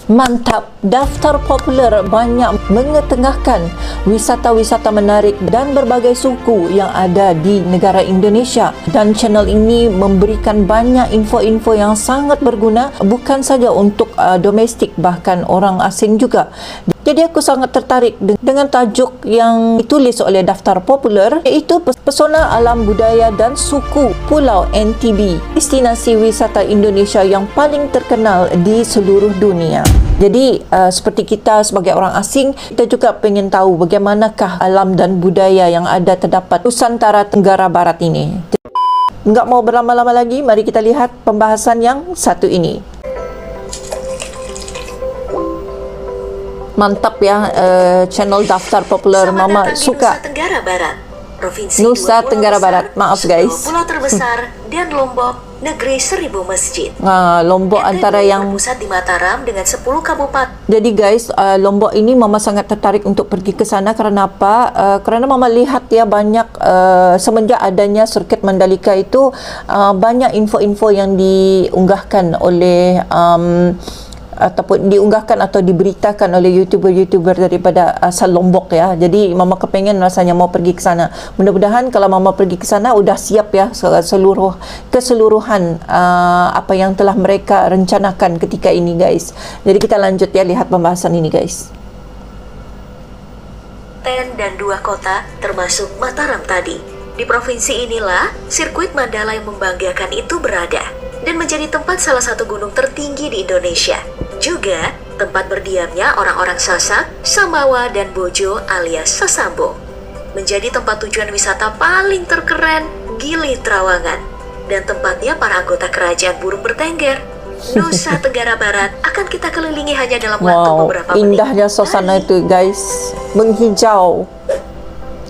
Mantap, daftar popular banyak mengetengahkan wisata-wisata menarik dan berbagai suku yang ada di negara Indonesia, dan channel ini memberikan banyak info-info yang sangat berguna bukan saja untuk domestik, bahkan orang asing juga. Jadi aku sangat tertarik dengan tajuk yang ditulis oleh daftar popular, iaitu Pesona Alam Budaya dan Suku Pulau NTB, destinasi wisata Indonesia yang paling terkenal di seluruh dunia. Jadi seperti kita sebagai orang asing, kita juga ingin tahu bagaimanakah alam dan budaya yang ada terdapat Nusantara Tenggara Barat ini. Enggak mau berlama-lama lagi, mari kita lihat pembahasan yang satu ini. Mantap ya, channel daftar popular. Mama suka. Nusa Tenggara Barat, Provinsi Nusa Tenggara Barat. Maaf guys. Pulau terbesar dan Lombok, negeri 1000 masjid. Lombok antara yang pusat di Mataram dengan 10 kabupaten. Jadi guys, Lombok ini Mama sangat tertarik untuk pergi ke sana. Kerana apa? Kerana Mama lihat ya banyak semenjak adanya sirkuit Mandalika itu banyak info-info yang diunggahkan oleh ataupun diunggahkan atau diberitakan oleh YouTuber daripada asal Lombok ya. Jadi Mama kepengen rasanya mau pergi ke sana. Mudah-mudahan kalau Mama pergi ke sana udah siap ya keseluruhan apa yang telah mereka rencanakan ketika ini guys. Jadi kita lanjut ya, lihat pembahasan ini guys. Dan 2 kota termasuk Mataram tadi. Di provinsi inilah sirkuit Mandala yang membanggakan itu berada dan menjadi tempat salah satu gunung tertinggi di Indonesia. Juga tempat berdiamnya orang-orang Sasak, Samawa, dan Bojo alias Sasambo. Menjadi tempat tujuan wisata paling terkeren Gili Trawangan, dan tempatnya para anggota kerajaan burung bertengger. Nusa Tenggara Barat akan kita kelilingi hanya dalam waktu beberapa menit. Indahnya suasana itu guys, menghijau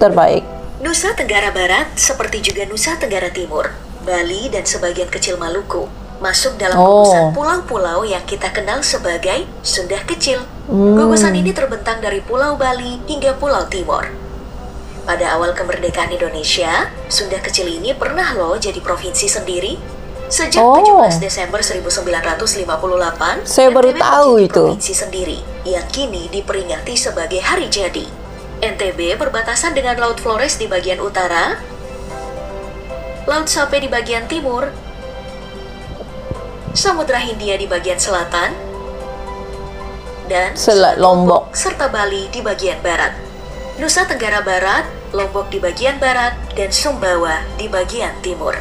terbaik. Nusa Tenggara Barat seperti juga Nusa Tenggara Timur, Bali, dan sebagian kecil Maluku masuk dalam gugusan pulau-pulau yang kita kenal sebagai Sunda Kecil. Gugusan ini terbentang dari Pulau Bali hingga Pulau Timor. Pada awal kemerdekaan Indonesia, Sunda Kecil ini pernah loh jadi provinsi sendiri. Sejak 17 Desember 1958, saya baru tahu itu. Provinsi sendiri yang kini diperingati sebagai hari jadi. NTB berbatasan dengan Laut Flores di bagian utara, Laut Sape di bagian timur, Samudra Hindia di bagian selatan, dan Selat Lombok serta Bali di bagian barat. Nusa Tenggara Barat, Lombok di bagian barat, dan Sumbawa di bagian timur.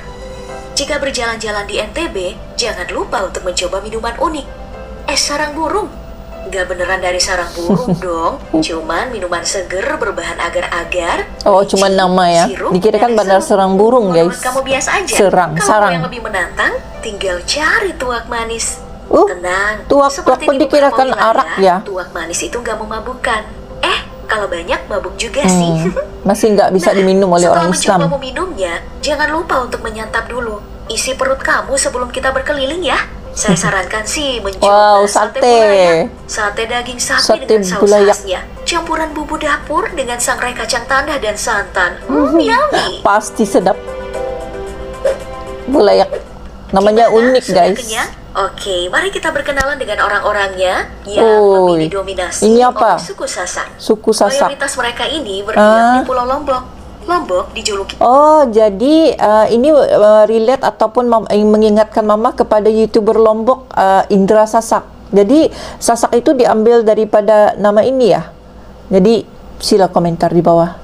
Jika berjalan-jalan di NTB, jangan lupa untuk mencoba minuman unik. Es sarang burung. Nggak beneran dari sarang burung dong, cuman minuman seger berbahan agar-agar. Cuman nama ya. Dikirakan bandar sarang burung guys. Kamu biasa aja. Sarang. Kalau yang lebih menantang, tinggal cari tuak manis. Tenang, tuak pun dikirakan arak ya. Tuak manis itu nggak memabukkan. Kalau banyak mabuk juga sih. Masih nggak bisa diminum oleh orang Islam. Setelah mencoba meminumnya, jangan lupa untuk menyantap dulu. Isi perut kamu sebelum kita berkeliling ya. Saya sarankan sih mencoba sate bulayak, sate daging sapi dengan saus khasnya, campuran bumbu dapur dengan sangrai kacang tanah dan santan. Yummy. Pasti sedap. Bulayak. Namanya unik guys. Oke, mari kita berkenalan dengan orang-orangnya yang lebih didominasi oleh suku Sasak. Suku Sasak. Mayoritas mereka ini berdiam di Pulau Lombok. Lombok dijuluki. Jadi ini relate ataupun mengingatkan Mama kepada YouTuber Lombok, Indra Sasak. Jadi Sasak itu diambil daripada nama ini ya. Jadi sila komentar di bawah.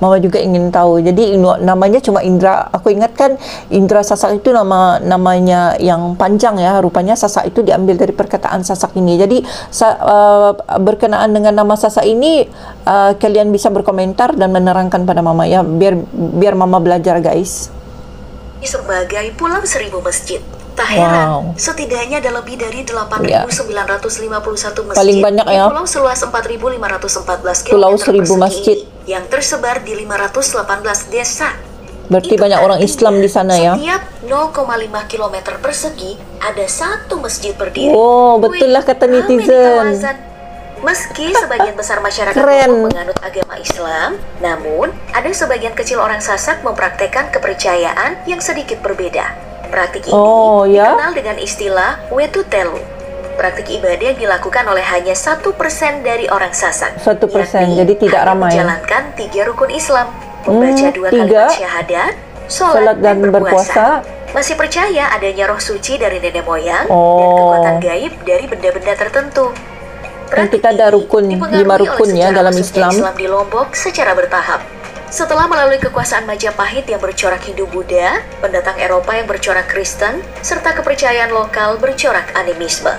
Mama juga ingin tahu. Jadi namanya cuma Indra. Aku ingatkan Indra Sasak itu namanya yang panjang ya. Rupanya Sasak itu diambil dari perkataan Sasak ini. Jadi berkenaan dengan nama Sasak ini, kalian bisa berkomentar dan menerangkan pada Mama ya. Biar Mama belajar guys. Sebagai Pulau 1000 masjid. Tak heran, setidaknya ada lebih dari 8.951 masjid. Paling banyak ya. Pulau seluas 4.514 km Pulau 1000 masjid yang tersebar di 518 desa. Berarti banyak orang Islam di sana ya. Setiap 0,5 km persegi ada satu masjid berdiri. Betul lah kata netizen. Meski sebagian besar masyarakat menganut agama Islam, namun ada sebagian kecil orang Sasak mempraktekkan kepercayaan yang sedikit berbeda. Praktik ini dikenal dengan istilah Wetutelu. praktik ibadah yang dilakukan oleh hanya 1% dari orang Sasak. 1%, yakni jadi tidak hanya ramai. menjalankan 3 rukun Islam, membaca 2 3, kalimat syahadat, sholat dan berpuasa. Masih percaya adanya roh suci dari nenek moyang dan kekuatan gaib dari benda-benda tertentu. Dan kita ada rukun, 5 rukun ya dalam Islam. Islam di Lombok secara bertahap. Setelah melalui kekuasaan Majapahit yang bercorak Hindu-Buddha, pendatang Eropa yang bercorak Kristen, serta kepercayaan lokal bercorak animisme.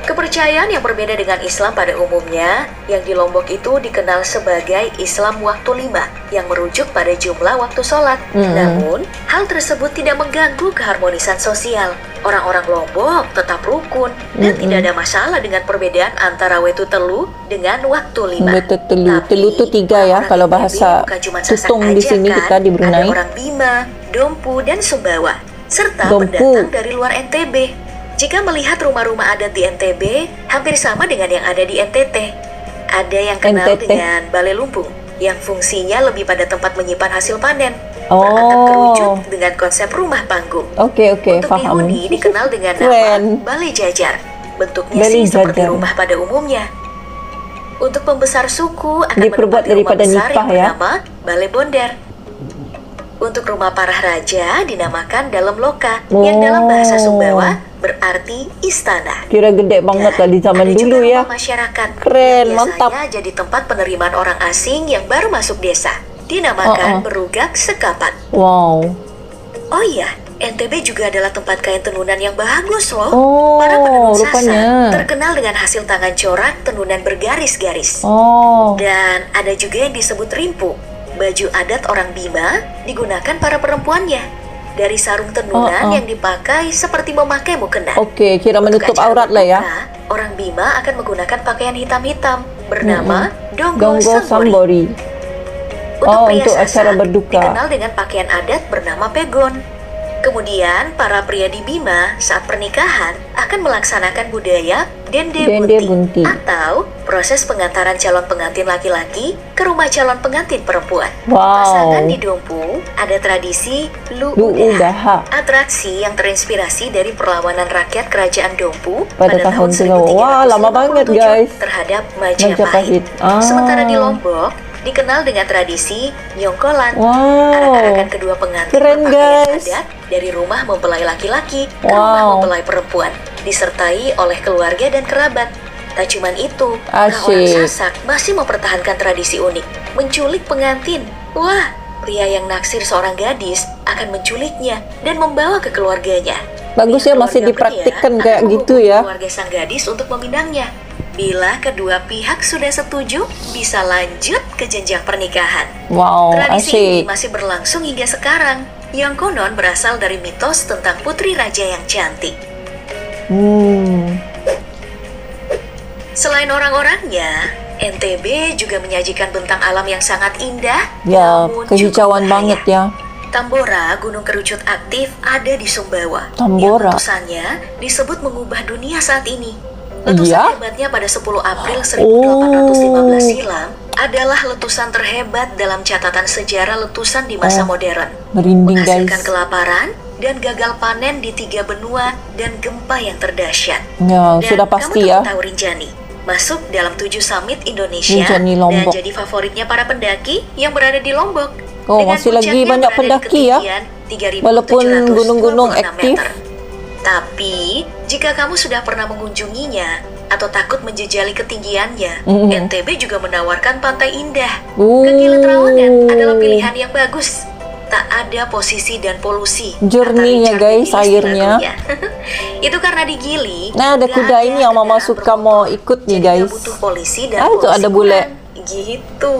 Kepercayaan yang berbeda dengan Islam pada umumnya, yang di Lombok itu dikenal sebagai Islam waktu 5, yang merujuk pada jumlah waktu sholat. Namun, hal tersebut tidak mengganggu keharmonisan sosial. Orang-orang Lombok tetap rukun, dan tidak ada masalah dengan perbedaan antara wetu telu dengan waktu 5. Wetu telu, telu itu 3 ya, kalau bahasa Tutung di sini kita di Brunei. Ada orang Bima, Dompu, dan Sumbawa, serta Dompu. pendatang dari luar NTB. Jika melihat rumah-rumah adat di NTB, hampir sama dengan yang ada di NTT. Ada yang kenal NTT. dengan Balai Lumbung, yang fungsinya lebih pada tempat menyimpan hasil panen, beratap kerucut dengan konsep rumah panggung. Oke, Untuk paham. dihuni dikenal dengan nama Keren. Balai Jajar. Bentuknya Balai sih seperti Jajar. rumah pada umumnya. Untuk pembesar suku akan Diperbuat menempati rumah daripada besar nipah yang ya. bernama Balai Bonder. Untuk rumah parah raja dinamakan Dalam Loka, yang dalam bahasa Sumbawa berarti istana. Kira gede banget lah di zaman ada juga dulu ya. rumah masyarakat Keren, yang mantap. biasanya jadi tempat penerimaan orang asing yang baru masuk desa. Dinamakan Berugak Sekapat. Wow. Oh iya, NTB juga adalah tempat kain tenunan yang bagus loh. Oh, Para penenun rupanya. Sasak terkenal dengan hasil tangan corak tenunan bergaris-garis. Oh, Dan ada juga yang disebut rimpu. Baju adat orang Bima digunakan para perempuannya. Dari sarung tenunan yang dipakai seperti memakai mukena. oke, kira Untuk menutup acara aurat lah ya. berbuka, orang Bima akan menggunakan pakaian hitam-hitam bernama Gonggo Donggo Sambori. Sambori. Untuk pria untuk acara Sasak berduka. dikenal dengan pakaian adat bernama pegon. Kemudian, para pria di Bima saat pernikahan akan melaksanakan budaya Dende Dende Bunti, Bunti. atau proses pengantaran calon pengantin laki-laki ke rumah calon pengantin perempuan. Wow. Pasangan di Dompu ada tradisi Lu Luudaha, Udaha. atraksi yang terinspirasi dari perlawanan rakyat kerajaan Dompu Pada tahun 1357 Wah, lama banget, guys. terhadap Majapahit. Majapahit. Sementara di Lombok dikenal dengan tradisi nyongkolan. Wow. Arak-arakan kedua pengantin Keren, berpakaian guys. adat dari rumah mempelai laki-laki ke rumah Wow. mempelai perempuan, disertai oleh keluarga dan kerabat. Tak cuman itu, orang-orang Asyik. Sasak masih mempertahankan tradisi unik, menculik pengantin. Wah, pria yang naksir seorang gadis akan menculiknya dan membawa ke keluarganya. Bagus ya, Pihak masih keluarga pria dipraktikkan akan kayak gitu menghubungi ya. keluarga sang gadis untuk memindangnya. Bila kedua pihak sudah setuju, bisa lanjut ke jenjang pernikahan. Wow, Tradisi ini asyik. masih berlangsung hingga sekarang, yang konon berasal dari mitos tentang putri raja yang cantik. Selain orang-orangnya, NTB juga menyajikan bentang alam yang sangat indah, Ya, namun kehijauan cukup banget bahaya. ya. Tambora, gunung kerucut aktif ada di Sumbawa. Tambora. Yang letusannya disebut mengubah dunia saat ini. Letusan Iya? hebatnya pada 10 April 1815 silam adalah letusan terhebat dalam catatan sejarah letusan di masa modern. Merinding, Menghasilkan guys. kelaparan dan gagal panen di 3 benua dan gempa yang terdahsyat. Ya, Dan sudah pasti kamu ya. tahu Rinjani masuk dalam 7 summit Indonesia Rinjani Lombok. dan jadi favoritnya para pendaki yang berada di Lombok. Oh, Dengan masih lagi puncaknya banyak berada di pendaki ya. ketinggian 3.726 Walaupun gunung-gunung aktif. meter. Tapi, jika kamu sudah pernah mengunjunginya atau takut menjejali ketinggiannya, NTB juga menawarkan pantai indah. Kaki Trawangan adalah pilihan yang bagus. Tak ada posisi dan polusi. Jernihnya, kata Richard guys, Willis di airnya. lagunya. Itu karena di Gili, Nah, ada nggak kuda ini yang Mama kendaraan suka mau bermotor. ikut nih, Jadi nggak guys. butuh polisi dan Itu polisi ada bule. kurang. Gitu.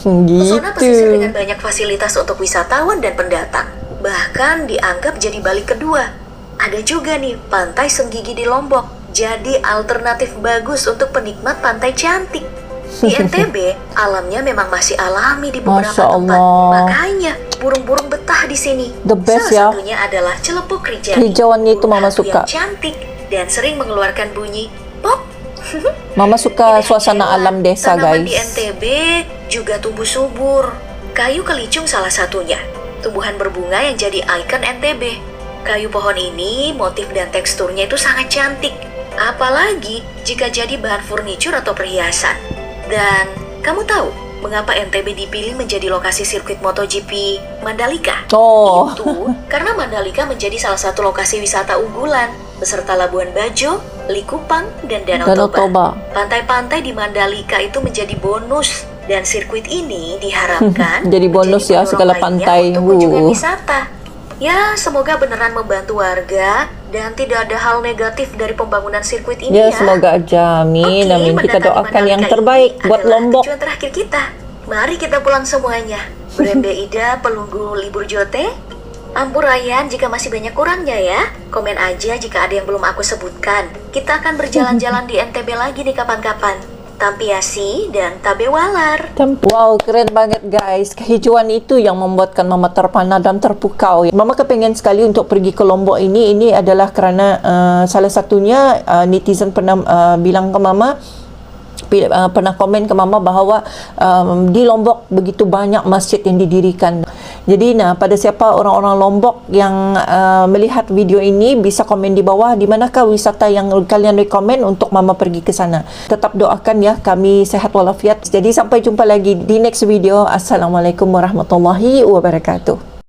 Pesona pesisir Gitu. dengan banyak fasilitas untuk wisatawan dan pendatang. Bahkan dianggap jadi balik kedua. Ada juga nih pantai Senggigi di Lombok. Jadi alternatif bagus untuk penikmat pantai cantik. Di NTB, alamnya memang masih alami di beberapa Masya tempat. Allah. Makanya burung-burung betah di sini. The best ya. Salah satunya adalah celepuk Rinjani. Hijauannya itu Burung Mama hantu suka. yang cantik dan sering mengeluarkan bunyi pop. Mama suka suasana Hewan, alam desa, tanaman di guys. NTB juga tumbuh subur. Kayu kelicung salah satunya. Tumbuhan berbunga yang jadi ikon NTB. Kayu pohon ini, motif dan teksturnya itu sangat cantik. Apalagi jika jadi bahan furnitur atau perhiasan. Dan kamu tahu mengapa NTB dipilih menjadi lokasi sirkuit MotoGP Mandalika? Oh. Itu karena Mandalika menjadi salah satu lokasi wisata unggulan beserta Labuan Bajo, Likupang, dan Danau Toba. Pantai-pantai di Mandalika itu menjadi bonus dan sirkuit ini diharapkan Jadi bonus ya, pendorong segala lainnya pantai. untuk kunjungan wisata. Ya, semoga beneran membantu warga dan tidak ada hal negatif dari pembangunan sirkuit ini Ya, ya. semoga aja. Amin. Oke, Amin. Kita mendatangi doakan yang Mandalika terbaik ini buat adalah Lombok. Tujuan terakhir kita. Mari kita pulang semuanya. Brenda Ida, pelunggu libur jote. Ampurayan jika masih banyak kurangnya ya. Komen aja jika ada yang belum aku sebutkan. Kita akan berjalan-jalan di NTB lagi nih kapan-kapan. Tampiasi dan Tabe Walar. Wow, keren banget guys. Kehijauan itu yang membuatkan Mama terpana dan terpukau. Mama kepengen sekali untuk pergi ke Lombok ini. Ini adalah kerana salah satunya netizen pernah bilang ke Mama, pernah komen ke Mama bahawa di Lombok begitu banyak masjid yang didirikan. Jadi pada siapa orang-orang Lombok yang melihat video ini, bisa komen di bawah di manakah wisata yang kalian rekomen untuk Mama pergi ke sana. Tetap doakan ya, kami sehat walafiat. Jadi sampai jumpa lagi di next video. Assalamualaikum warahmatullahi wabarakatuh.